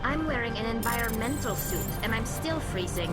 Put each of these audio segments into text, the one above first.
I'm wearing an environmental suit, and I'm still freezing.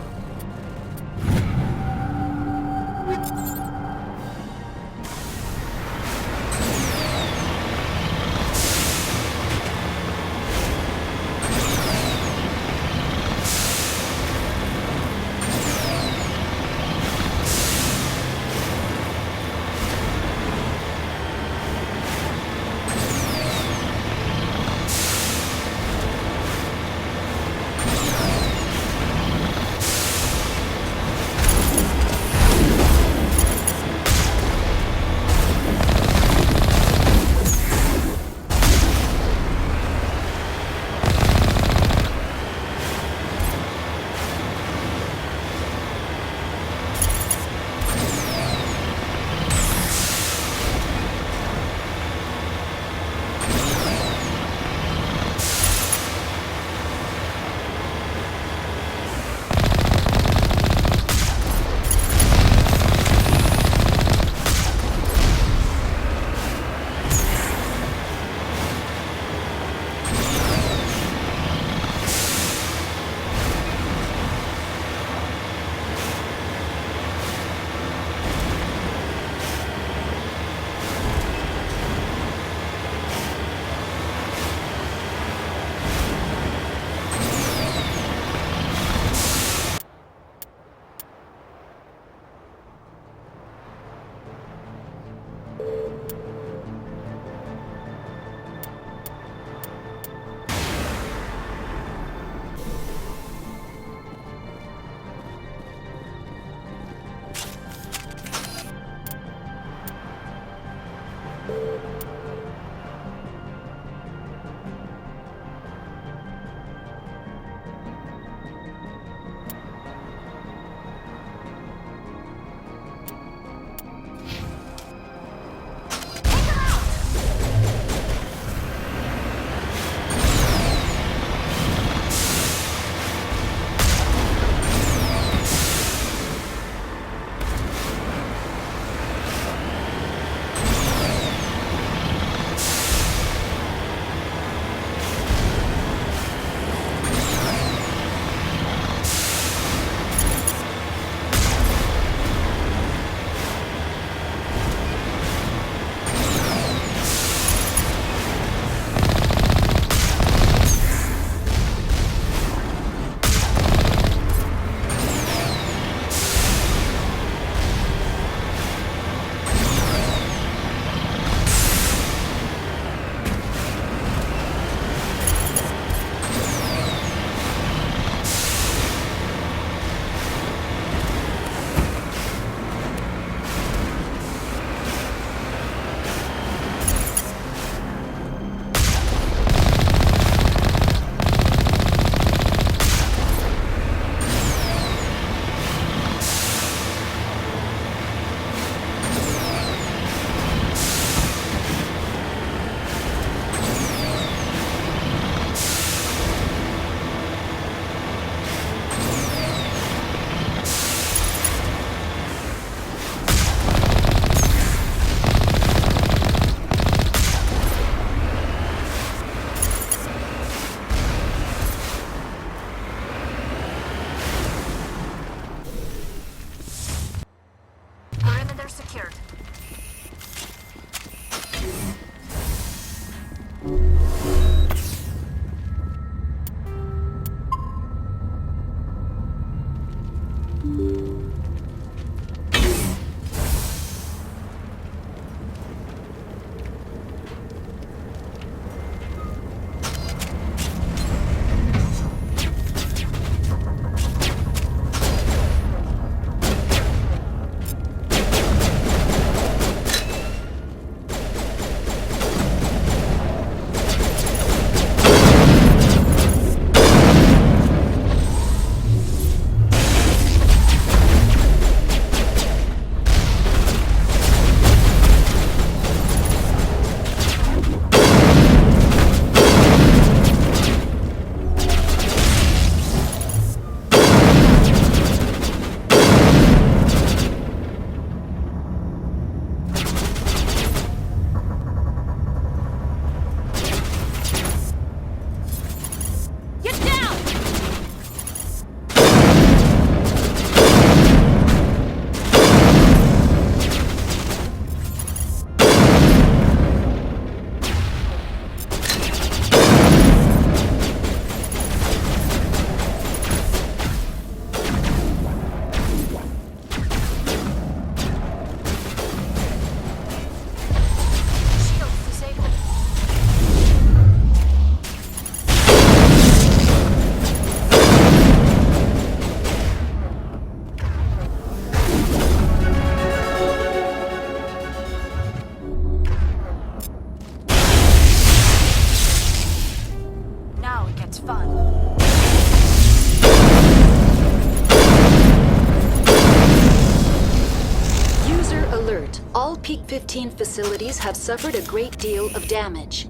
Fleet 15 facilities have suffered a great deal of damage.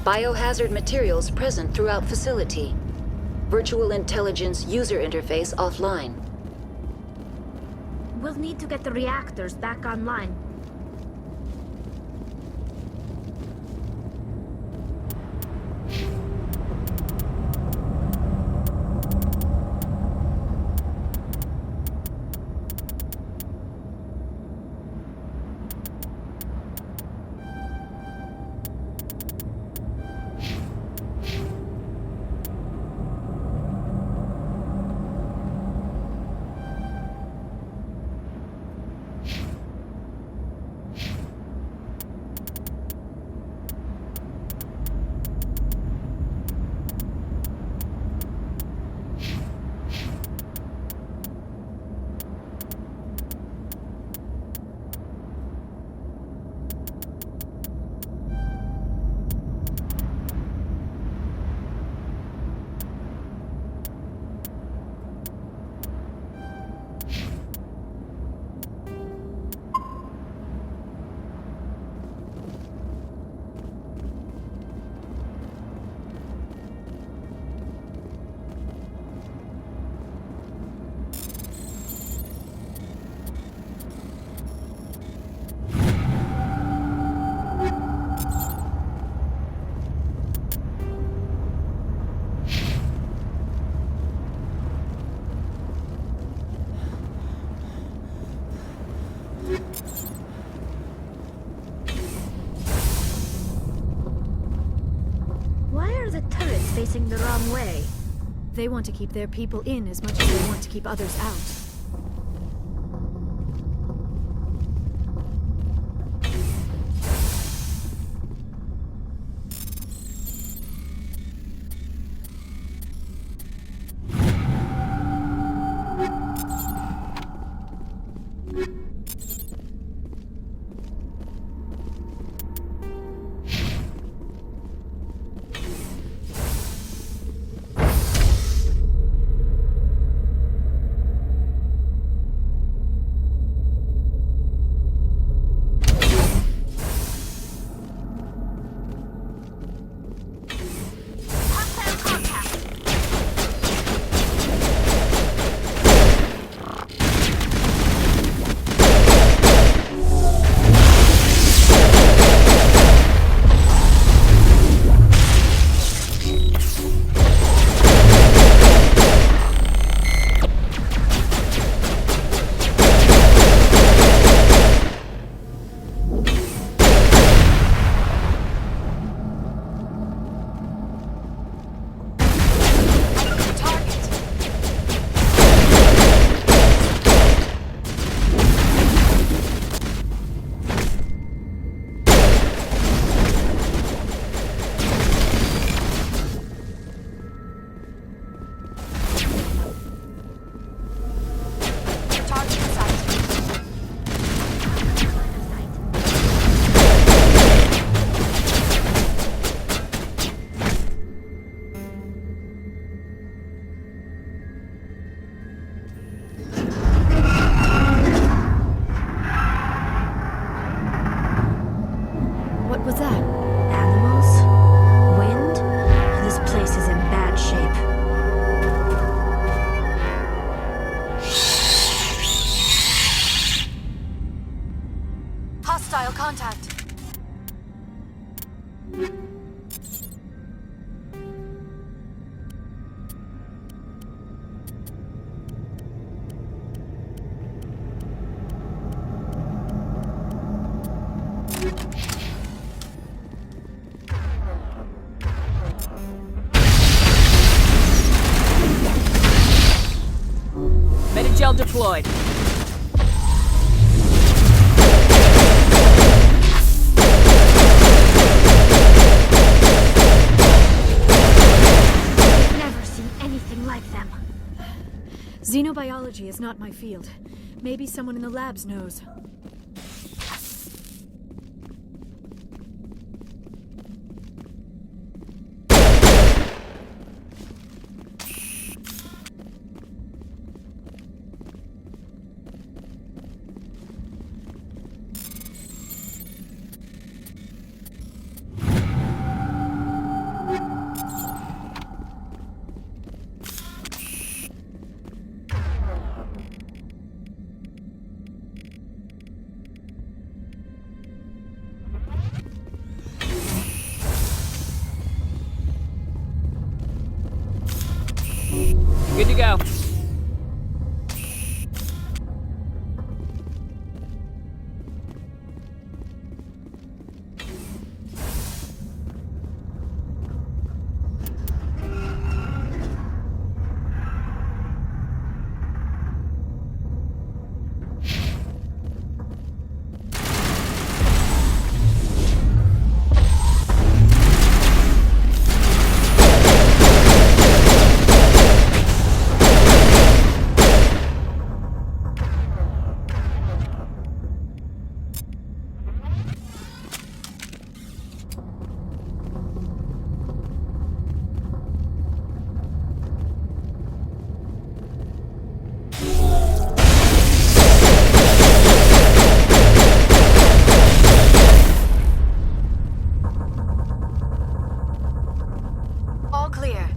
Biohazard materials present throughout facility. Virtual intelligence user interface offline. We'll need to get the reactors back online. Why are the turrets facing the wrong way? They want to keep their people in as much as they want to keep others out. What was that? Animals? Wind? This place is in bad shape. Hostile contact! Metagel deployed. I've never seen anything like them. Xenobiology is not my field. Maybe someone in the labs knows. Good to go. All clear.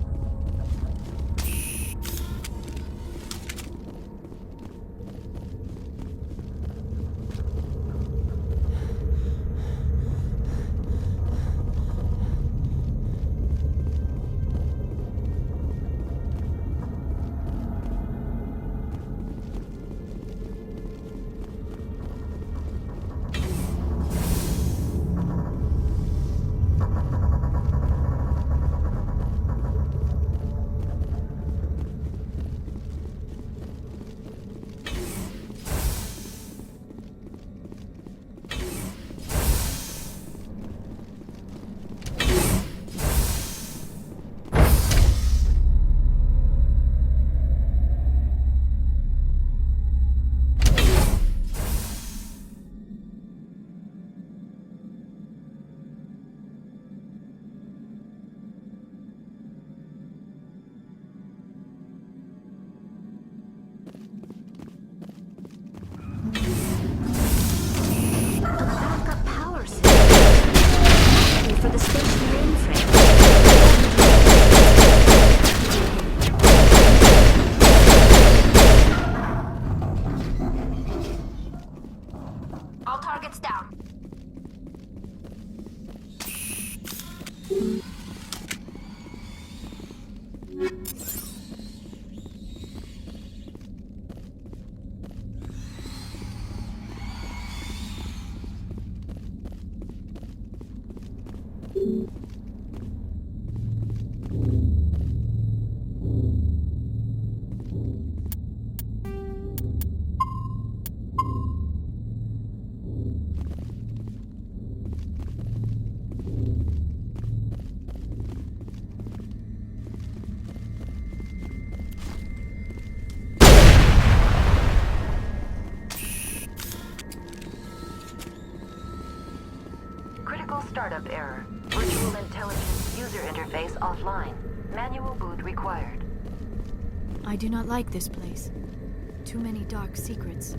Backup power system. For the station mainframe. All targets down. Critical startup error. Virtual intelligence user interface offline. Manual boot required. I do not like this place. Too many dark secrets.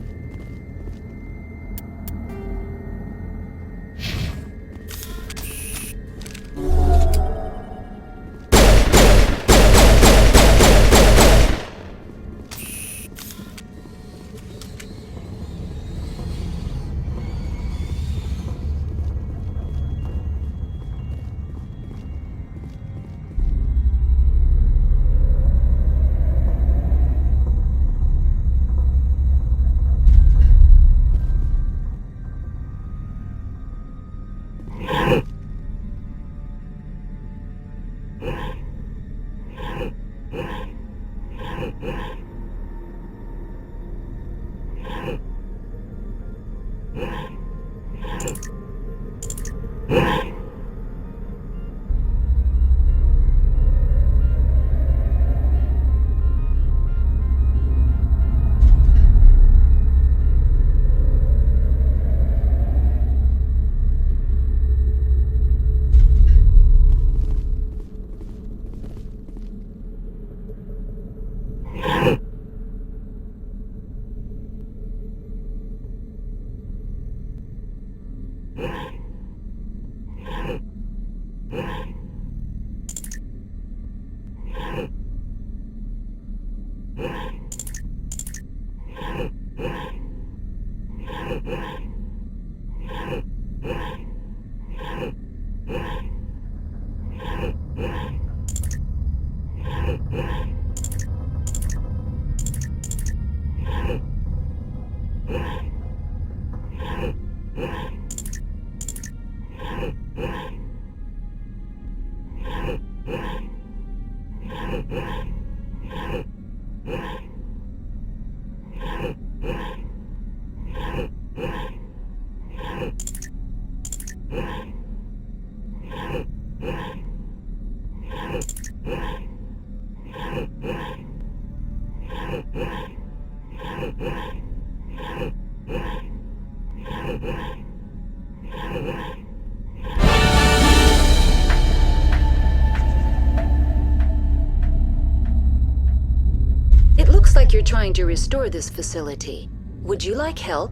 It looks like you're trying to restore this facility. Would you like help?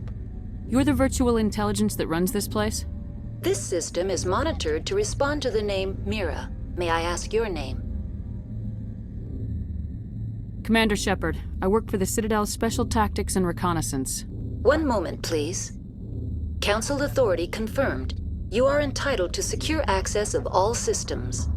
You're the virtual intelligence that runs this place? This system is monitored to respond to the name Mira. May I ask your name? Commander Shepard. I work for the Citadel's Special Tactics and Reconnaissance. One moment, please. Council authority confirmed. You are entitled to secure access of all systems.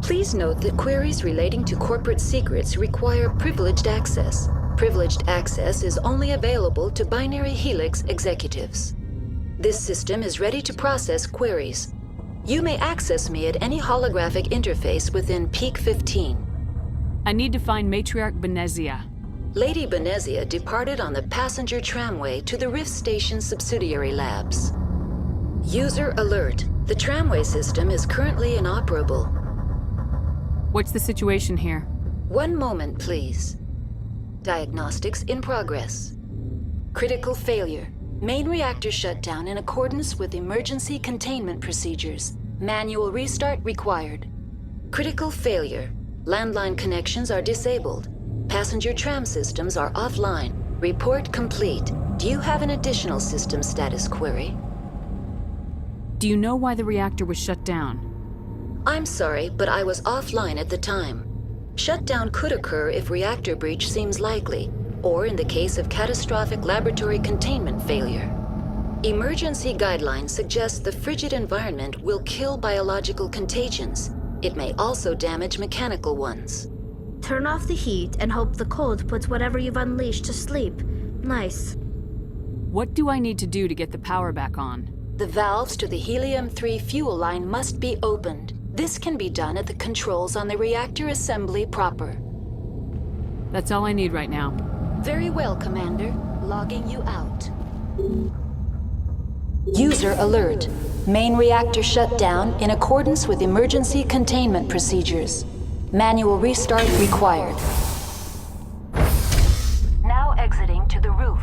Please note that queries relating to corporate secrets require privileged access. Privileged access is only available to Binary Helix executives. This system is ready to process queries. You may access me at any holographic interface within Peak 15. I need to find Matriarch Benezia. Lady Benezia departed on the passenger tramway to the Rift Station subsidiary labs. User alert. The tramway system is currently inoperable. What's the situation here? One moment, please. Diagnostics in progress. Critical failure. Main reactor shut down in accordance with emergency containment procedures. Manual restart required. Critical failure. Landline connections are disabled. Passenger tram systems are offline. Report complete. Do you have an additional system status query? Do you know why the reactor was shut down? I'm sorry, but I was offline at the time. Shutdown could occur if reactor breach seems likely, or in the case of catastrophic laboratory containment failure. Emergency guidelines suggest the frigid environment will kill biological contagions. It may also damage mechanical ones. Turn off the heat and hope the cold puts whatever you've unleashed to sleep. Nice. What do I need to do to get the power back on? The valves to the helium-3 fuel line must be opened. This can be done at the controls on the reactor assembly proper. That's all I need right now. Very well, Commander. Logging you out. User alert. Main reactor shut down in accordance with emergency containment procedures. Manual restart required. Now exiting to the roof.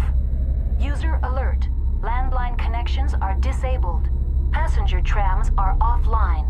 User alert. Landline connections are disabled. Passenger trams are offline.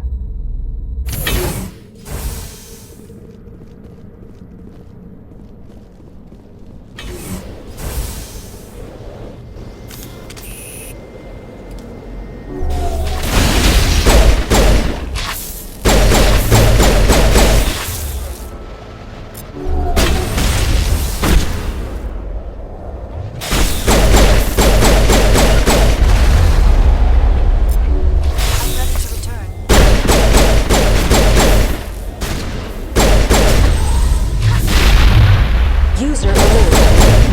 User alert.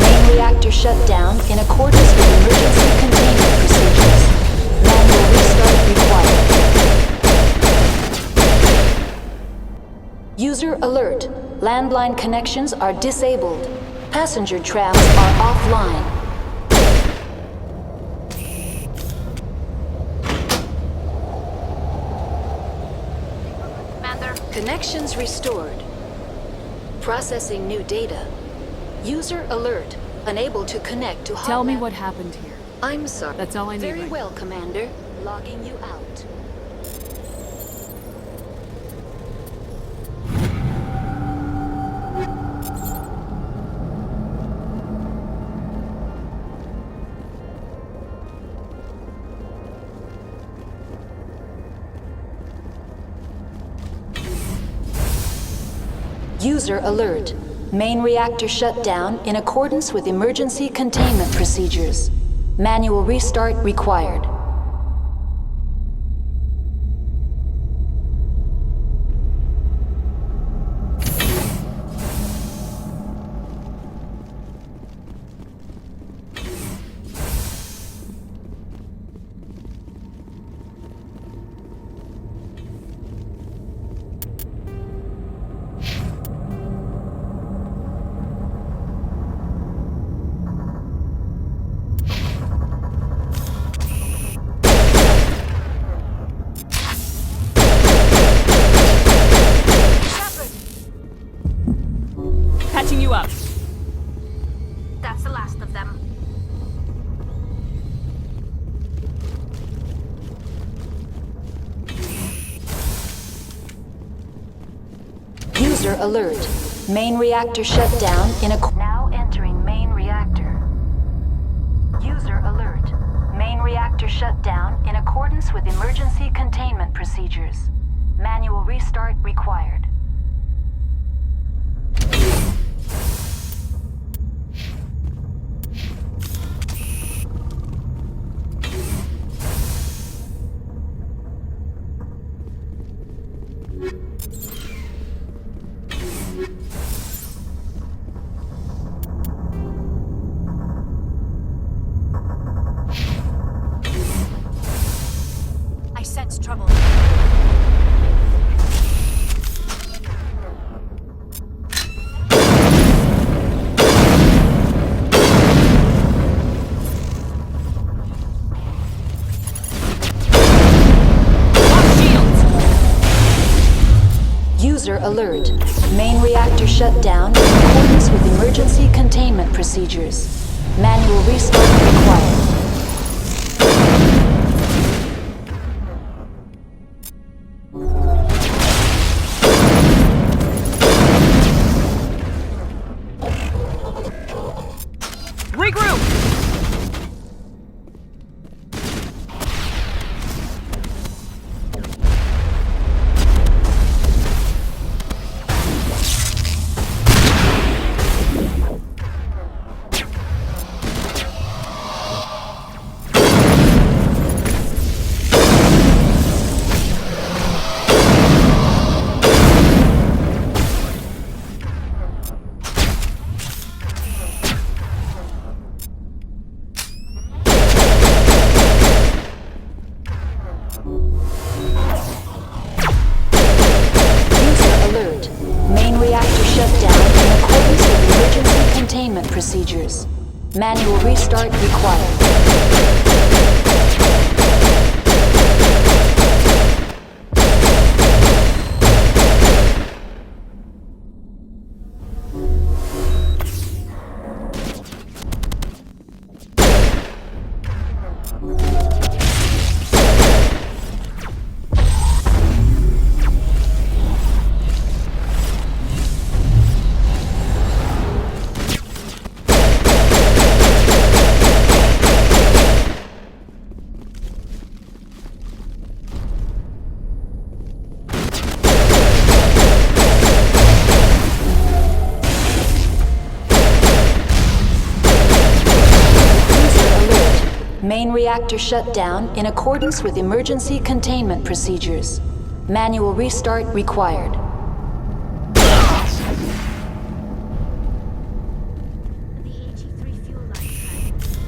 Main reactor shut down in accordance with emergency containment procedures. Manual restart required. User alert. Landline connections are disabled. Passenger trams are offline. Commander. Connections restored. Processing new data. User alert. Unable to connect to Tell me hotline. what happened here. I'm sorry. That's all I need Very right well, Commander. Logging you out. User alert. Main reactor shut down in accordance with emergency containment procedures. Manual restart required. you up. That's the last of them. User alert. Main reactor shut down in a... Now entering main reactor. User alert. Main reactor shut down in accordance with emergency containment procedures. Manual restart required. I sense trouble. User alert. Main reactor shut down in accordance with emergency containment procedures. Manual restart required. Regroup! Procedures. Manual restart required. Main reactor shut down in accordance with emergency containment procedures. Manual restart required. The AG3 fuel line time.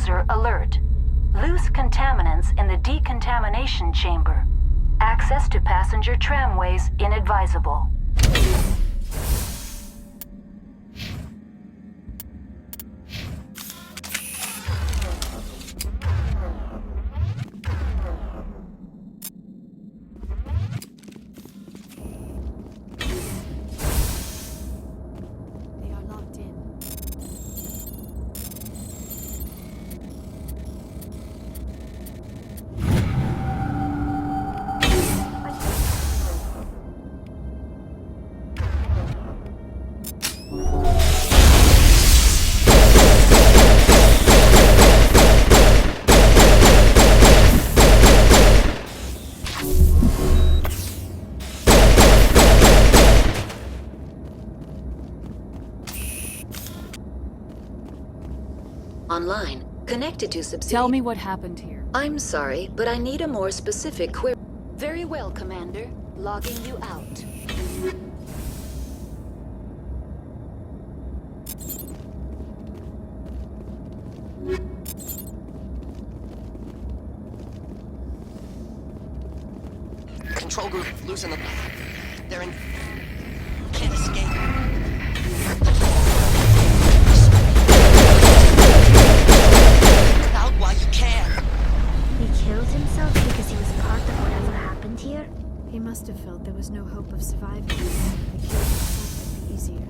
User alert. Loose contaminants in the decontamination chamber. Access to passenger tramways inadvisable. They are locked in. Online, connected to subsidiary. Tell me what happened here. I'm sorry, but I need a more specific query. Very well, Commander. Logging you out. Control group, loosen them. They're in... Can't escape. Get out while you can. He killed himself because he was part of whatever happened here? He must have felt there was no hope of surviving. The cure himself would be easier.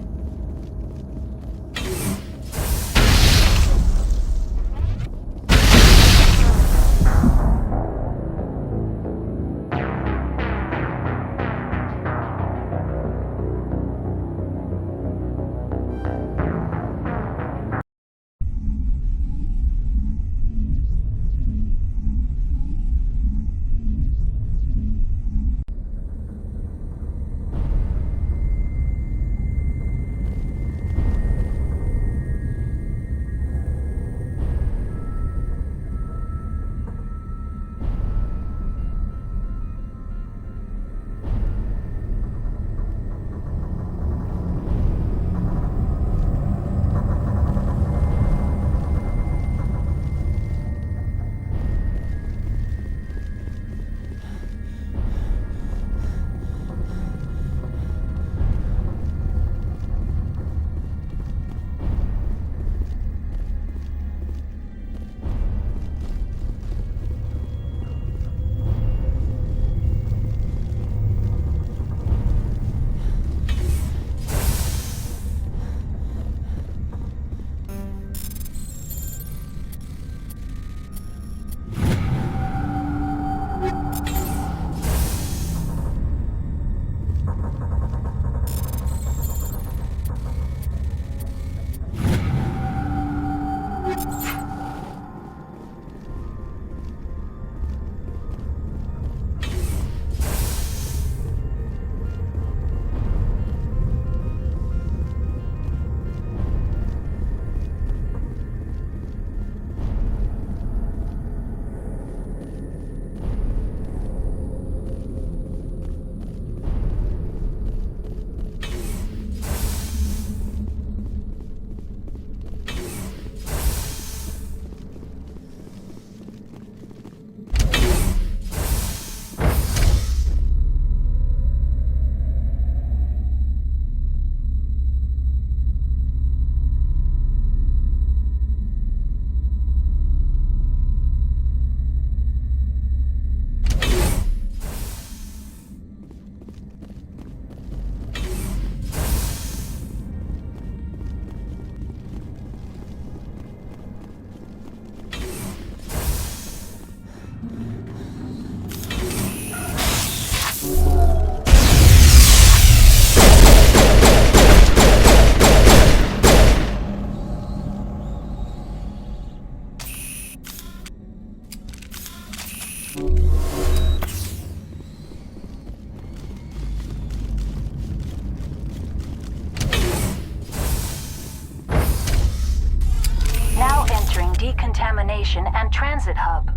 Decontamination and Transit Hub.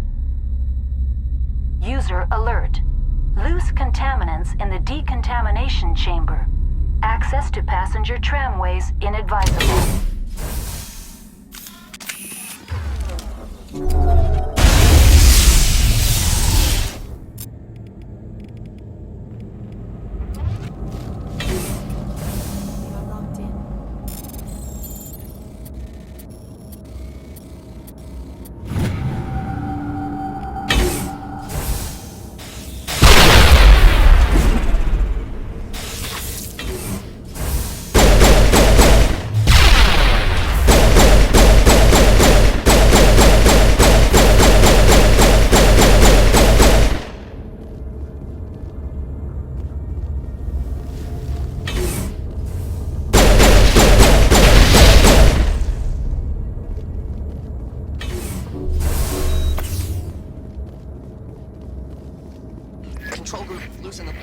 User alert. Loose contaminants in the decontamination chamber. Access to passenger tramways inadvisable. control group losing the...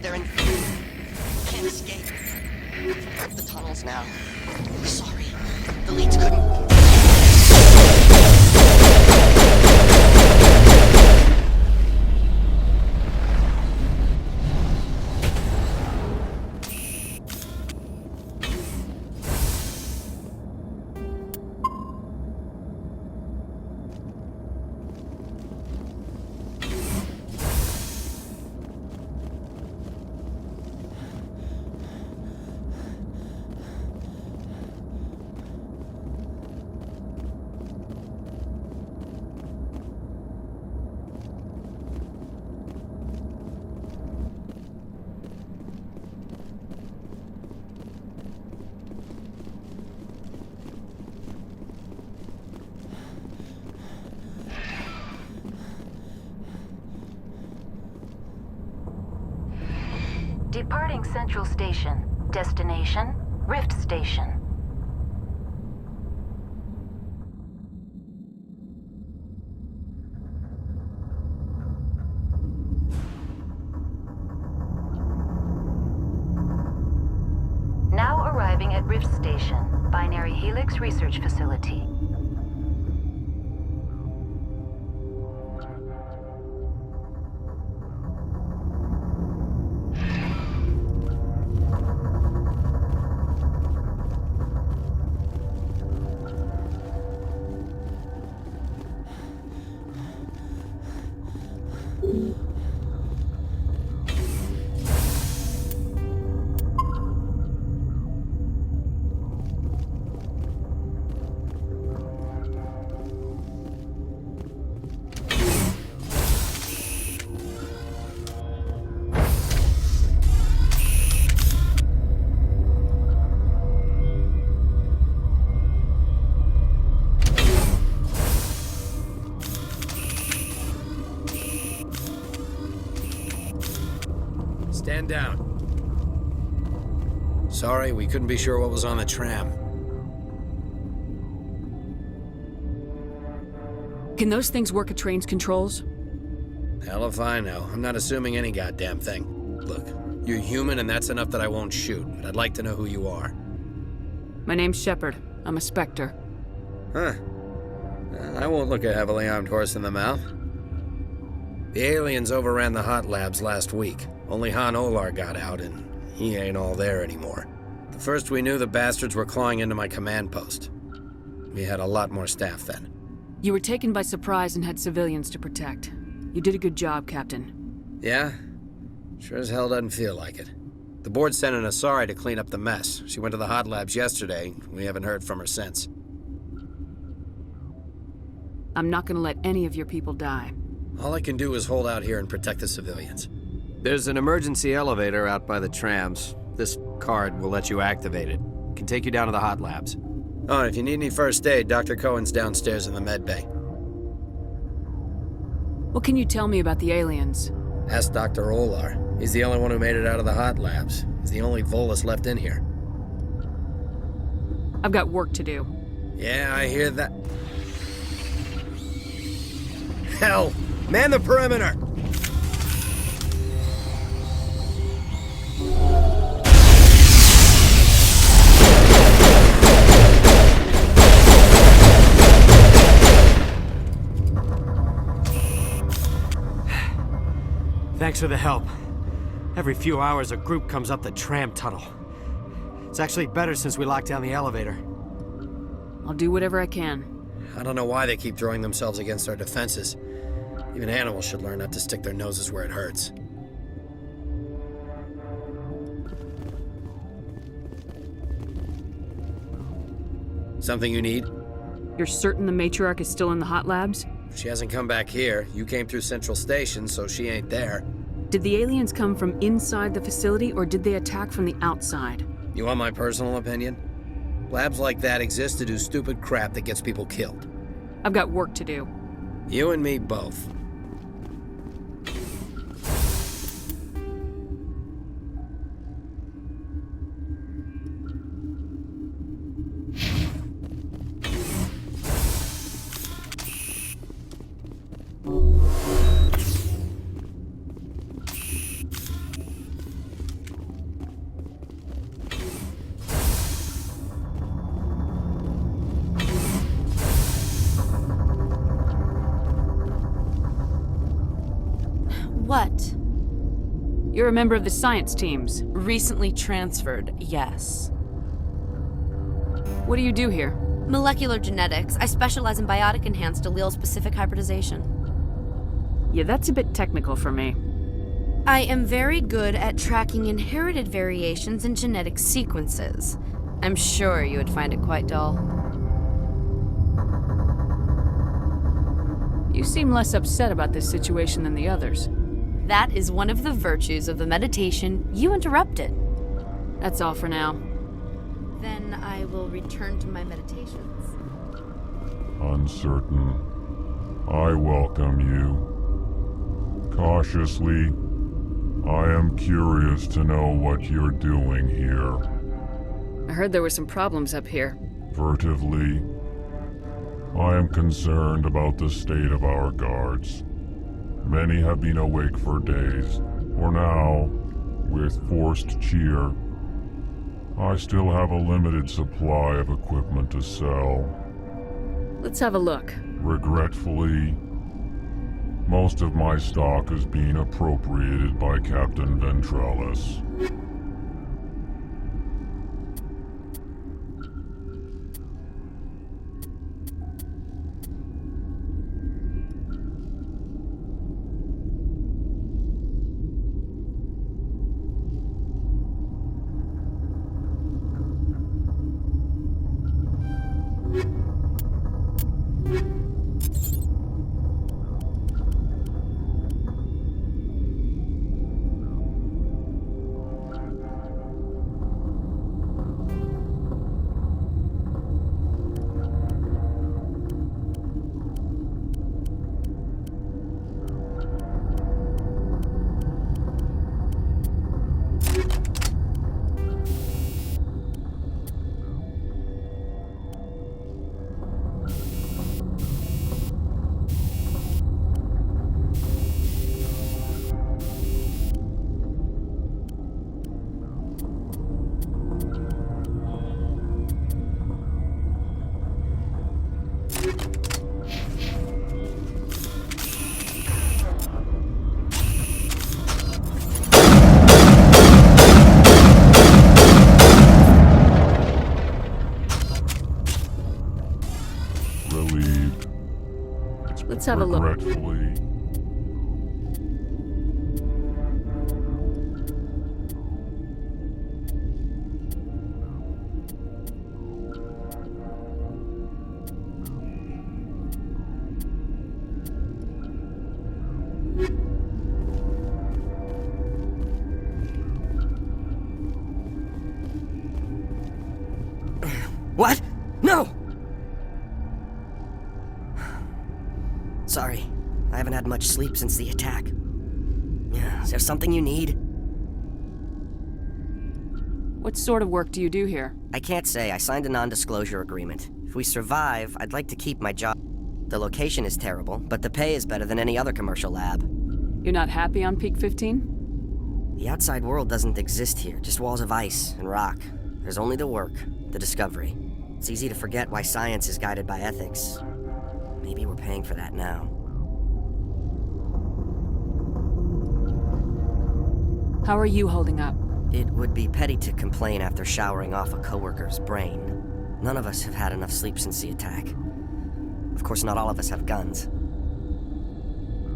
They're in... Can't escape. The tunnels now. Sorry. The leads couldn't... Departing Central Station. Destination, Rift Station. Now arriving at Rift Station, Binary Helix Research Facility. Stand down. Sorry, we couldn't be sure what was on the tram. Can those things work at train's controls? Hell if I know. I'm not assuming any goddamn thing. Look, you're human and that's enough that I won't shoot, but I'd like to know who you are. My name's Shepard. I'm a Spectre. Huh. I won't look a heavily armed horse in the mouth. The aliens overran the hot labs last week. Only Han Olar got out, and he ain't all there anymore. The first we knew, the bastards were clawing into my command post. We had a lot more staff then. You were taken by surprise and had civilians to protect. You did a good job, Captain. Yeah? Sure as hell doesn't feel like it. The board sent an Asari to clean up the mess. She went to the hot labs yesterday. We haven't heard from her since. I'm not gonna let any of your people die. All I can do is hold out here and protect the civilians. There's an emergency elevator out by the trams. This card will let you activate it. Can take you down to the hot labs. Oh, and if you need any first aid, Dr. Cohen's downstairs in the med bay. What can you tell me about the aliens? Ask Dr. Olar. He's the only one who made it out of the hot labs. He's the only Volus left in here. I've got work to do. Yeah, I hear that. Hell! Man the perimeter! Thanks for the help. Every few hours, a group comes up the tram tunnel. It's actually better since we locked down the elevator. I'll do whatever I can. I don't know why they keep throwing themselves against our defenses. Even animals should learn not to stick their noses where it hurts. Something you need? You're certain the matriarch is still in the hot labs? She hasn't come back here. You came through Central Station, so she ain't there. Did the aliens come from inside the facility, or did they attack from the outside? You want my personal opinion? Labs like that exist to do stupid crap that gets people killed. I've got work to do. You and me both. What? You're a member of the science teams. Recently transferred, yes. What do you do here? Molecular genetics. I specialize in biotic-enhanced allele-specific hybridization. Yeah, that's a bit technical for me. I am very good at tracking inherited variations in genetic sequences. I'm sure you would find it quite dull. You seem less upset about this situation than the others. That is one of the virtues of the meditation you interrupted. That's all for now. Then I will return to my meditations. Uncertain. I welcome you. Cautiously, I am curious to know what you're doing here. I heard there were some problems up here. Furtively, I am concerned about the state of our guards. Many have been awake for days, for now, with forced cheer. I still have a limited supply of equipment to sell. Let's have a look. Regretfully, most of my stock is being appropriated by Captain Ventralis. Relieved. Let's have a look. Regretfully. What? No! Sorry. I haven't had much sleep since the attack. Is there something you need? What sort of work do you do here? I can't say. I signed a non-disclosure agreement. If we survive, I'd like to keep my job. The location is terrible, but the pay is better than any other commercial lab. You're not happy on Peak 15? The outside world doesn't exist here, just walls of ice and rock. There's only the work, the discovery. It's easy to forget why science is guided by ethics. Maybe we're paying for that now. How are you holding up? It would be petty to complain after showering off a coworker's brain. None of us have had enough sleep since the attack. Of course, not all of us have guns.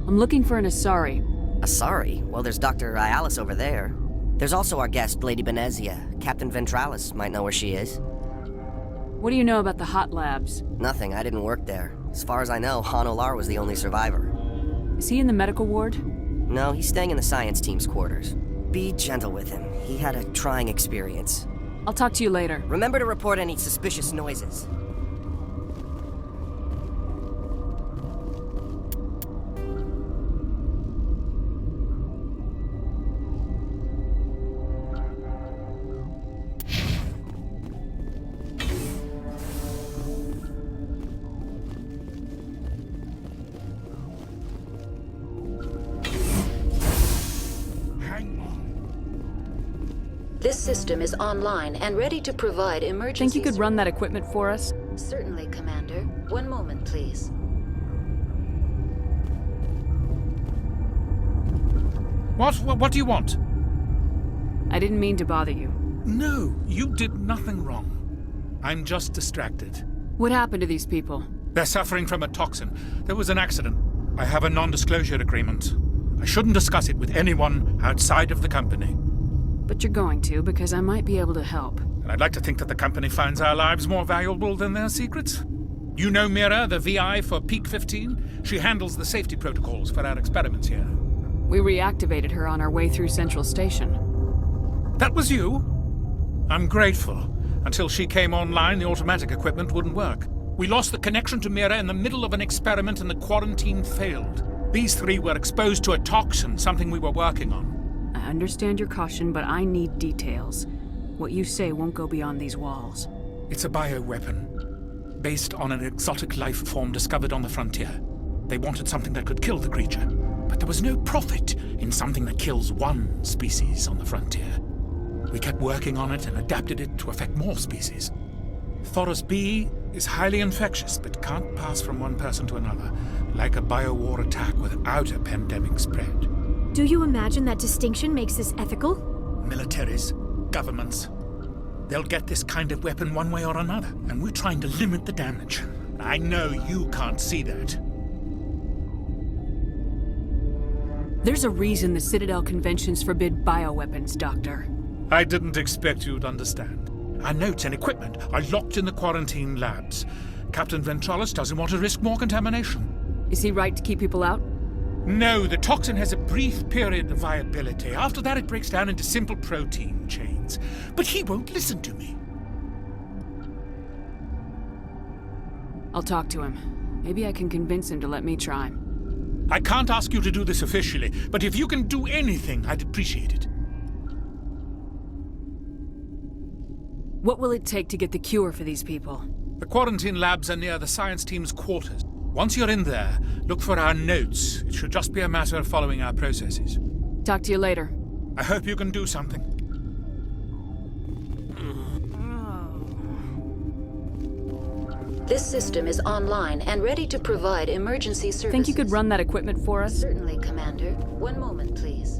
I'm looking for an Asari. Asari? Well, there's Dr. Ayalis over there. There's also our guest, Lady Benezia. Captain Ventralis might know where she is. What do you know about the hot labs? Nothing. I didn't work there. As far as I know, Han Olar was the only survivor. Is he in the medical ward? No, he's staying in the science team's quarters. Be gentle with him. He had a trying experience. I'll talk to you later. Remember to report any suspicious noises. This system is online and ready to provide emergency. Think you could run that equipment for us? Certainly, Commander. One moment, please. What do you want? I didn't mean to bother you. No, you did nothing wrong. I'm just distracted. What happened to these people? They're suffering from a toxin. There was an accident. I have a non-disclosure agreement. I shouldn't discuss it with anyone outside of the company. But you're going to, because I might be able to help. And I'd like to think that the company finds our lives more valuable than their secrets. You know Mira, the VI for Peak 15? She handles the safety protocols for our experiments here. We reactivated her on our way through Central Station. That was you? I'm grateful. Until she came online, the automatic equipment wouldn't work. We lost the connection to Mira in the middle of an experiment and the quarantine failed. These three were exposed to a toxin, something we were working on. I understand your caution, but I need details. What you say won't go beyond these walls. It's a bioweapon, based on an exotic life form discovered on the frontier. They wanted something that could kill the creature, but there was no profit in something that kills one species on the frontier. We kept working on it and adapted it to affect more species. Thoros B is highly infectious, but can't pass from one person to another, like a biowar attack without a pandemic spread. Do you imagine that distinction makes this ethical? Militaries, governments, they'll get this kind of weapon one way or another, and we're trying to limit the damage. I know you can't see that. There's a reason the Citadel conventions forbid bioweapons, Doctor. I didn't expect you'd understand. Our notes and equipment are locked in the quarantine labs. Captain Ventralis doesn't want to risk more contamination. Is he right to keep people out? No, the toxin has a brief period of viability. After that, it breaks down into simple protein chains. But he won't listen to me. I'll talk to him. Maybe I can convince him to let me try. I can't ask you to do this officially, but if you can do anything, I'd appreciate it. What will it take to get the cure for these people? The quarantine labs are near the science team's quarters. Once you're in there, look for our notes. It should just be a matter of following our processes. Talk to you later. I hope you can do something. This system is online and ready to provide emergency services. Think you could run that equipment for us? Certainly, Commander. One moment, please.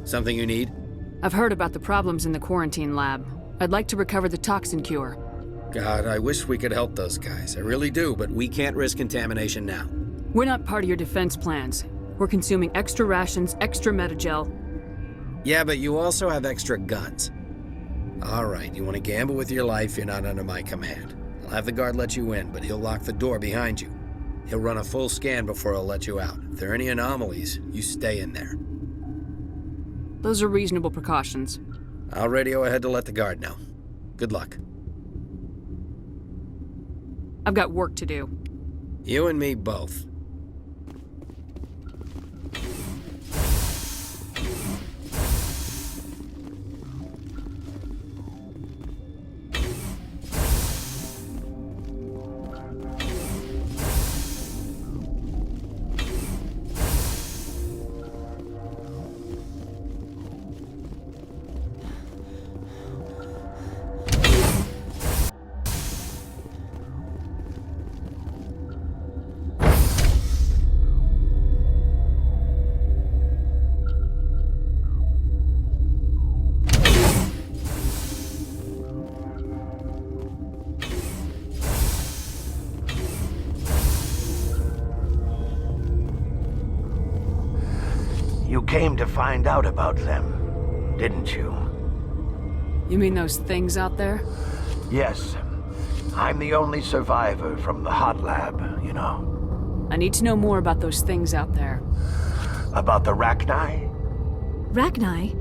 Something you need? I've heard about the problems in the quarantine lab. I'd like to recover the toxin cure. God, I wish we could help those guys. I really do, but we can't risk contamination now. We're not part of your defense plans. We're consuming extra rations, extra metagel. Yeah, but you also have extra guns. All right, you want to gamble with your life, you're not under my command. I'll have the guard let you in, but he'll lock the door behind you. He'll run a full scan before he'll let you out. If there are any anomalies, you stay in there. Those are reasonable precautions. I'll radio ahead to let the guard know. Good luck. I've got work to do. You and me both. You came to find out about them, didn't you? You mean those things out there? Yes. I'm the only survivor from the hot lab, you know. I need to know more about those things out there. About the Rachni? Rachni?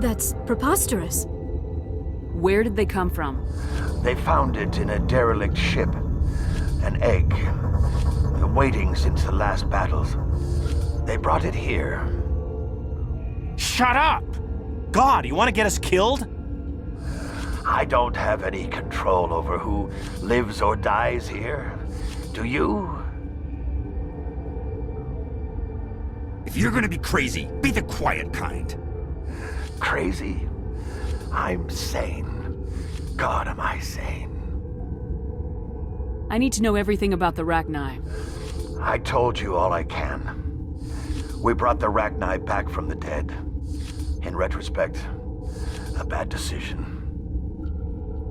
That's preposterous. Where did they come from? They found it in a derelict ship. An egg. Waiting since the last battles. They brought it here. Shut up! God, you want to get us killed? I don't have any control over who lives or dies here. Do you? If you're gonna be crazy, be the quiet kind. Crazy? I'm sane. God, am I sane. I need to know everything about the Rachni. I told you all I can. We brought the Rachni back from the dead. In retrospect, a bad decision.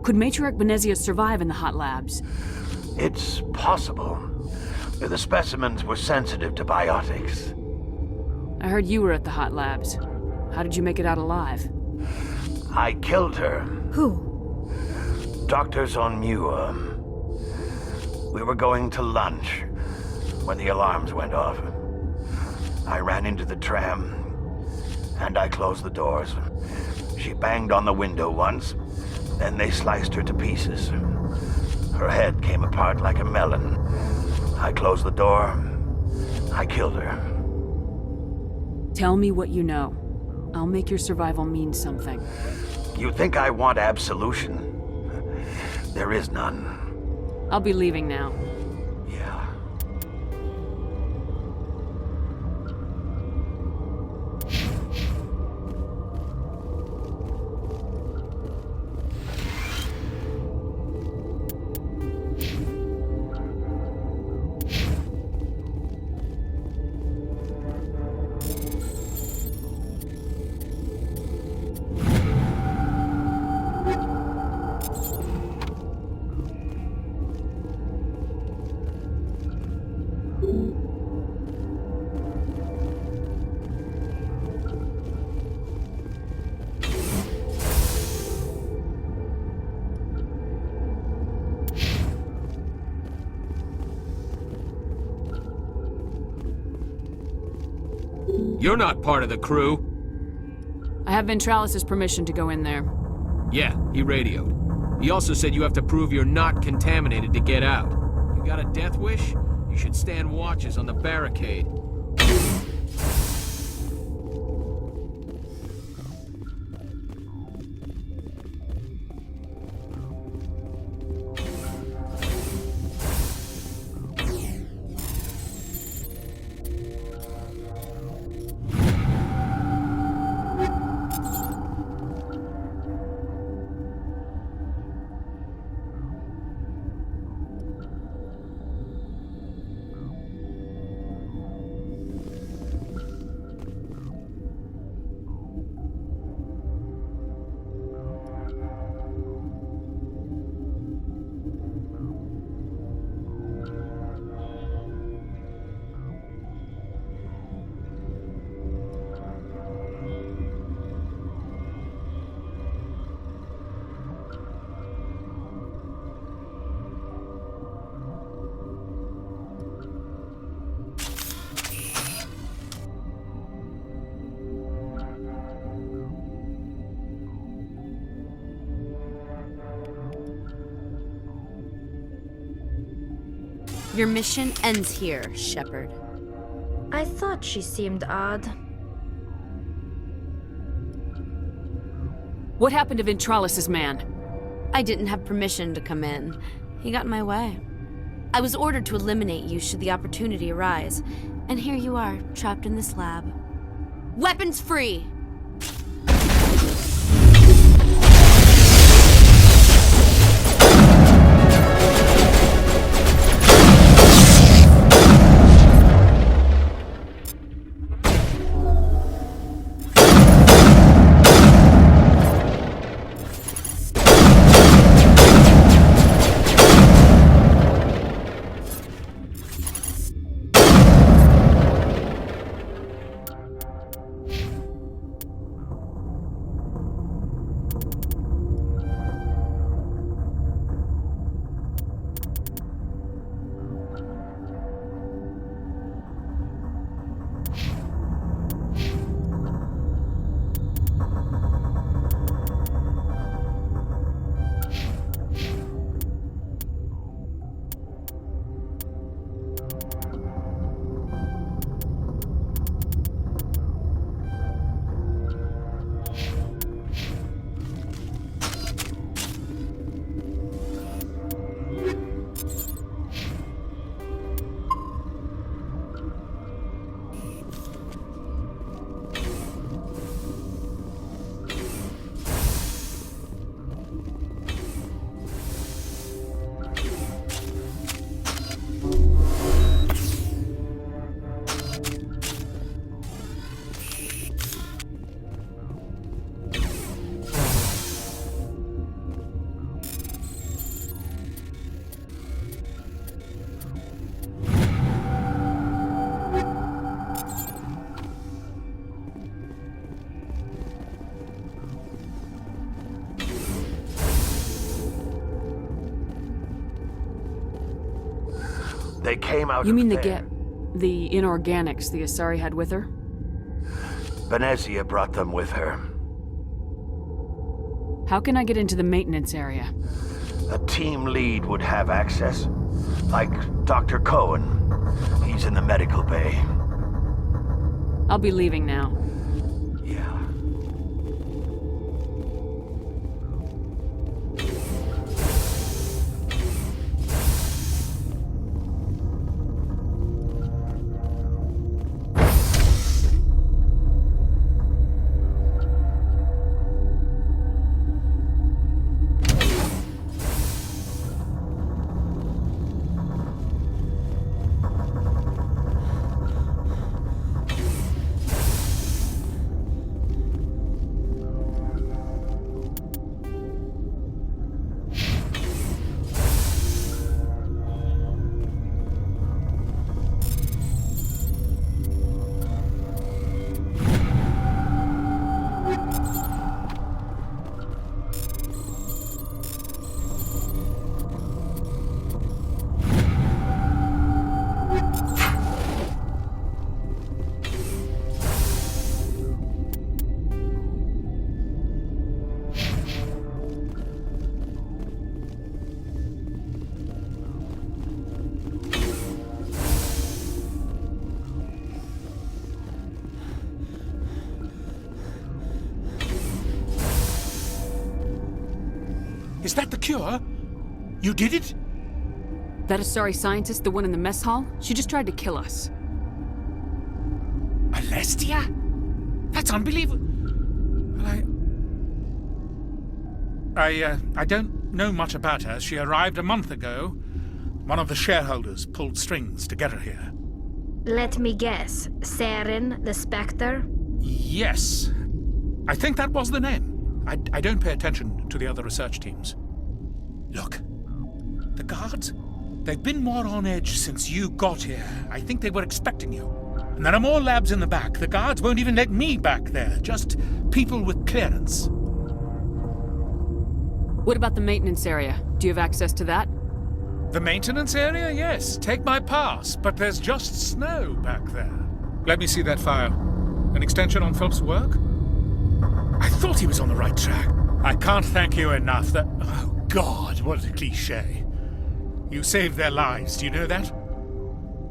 Could Matriarch Benezia survive in the hot labs? It's possible. The specimens were sensitive to biotics. I heard you were at the hot labs. How did you make it out alive? I killed her. Who? Doctors on Muir. We were going to lunch when the alarms went off. I ran into the tram, and I closed the doors. She banged on the window once, then they sliced her to pieces. Her head came apart like a melon. I closed the door. I killed her. Tell me what you know. I'll make your survival mean something. You think I want absolution? There is none. I'll be leaving now. Yeah. You're not part of the crew. I have Ventralis' permission to go in there. Yeah, he radioed. He also said you have to prove you're not contaminated to get out. You got a death wish? You should stand watches on the barricade. Your mission ends here, Shepard. I thought she seemed odd. What happened to Ventralis' man? I didn't have permission to come in. He got in my way. I was ordered to eliminate you should the opportunity arise. And here you are, trapped in this lab. Weapons free! They came out You mean of the inorganics the Asari had with her? Venezia brought them with her. How can I get into the maintenance area? A team lead would have access. Like Dr. Cohen. He's in the medical bay. I'll be leaving now. Yeah. Is that the cure? You did it? That Asari scientist, the one in the mess hall? She just tried to kill us. Alestia? That's unbelievable. I don't know much about her. She arrived a month ago. One of the shareholders pulled strings to get her here. Let me guess. Saren, the Spectre? Yes. I think that was the name. I don't pay attention to the other research teams. Look, the guards, they've been more on edge since you got here. I think they were expecting you. And there are more labs in the back. The guards won't even let me back there. Just people with clearance. What about the maintenance area? Do you have access to that? The maintenance area? Yes. Take my pass. But there's just snow back there. Let me see that file. An extension on Phelps' work? I thought he was on the right track. I can't thank you enough that... Oh, God, what a cliché. You saved their lives, do you know that?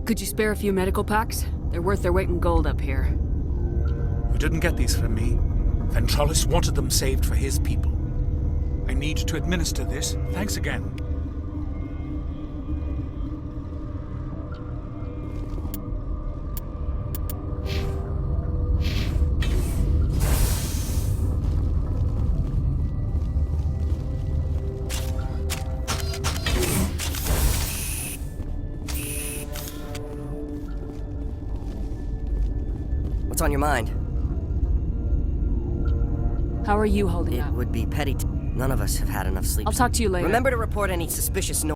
Could you spare a few medical packs? They're worth their weight in gold up here. You didn't get these from me. Ventrolis wanted them saved for his people. I need to administer this. Thanks again. What's on your mind? How are you holding up? It would be petty. None of us have had enough sleep. I'll talk to you later. Remember to report any suspicious noise.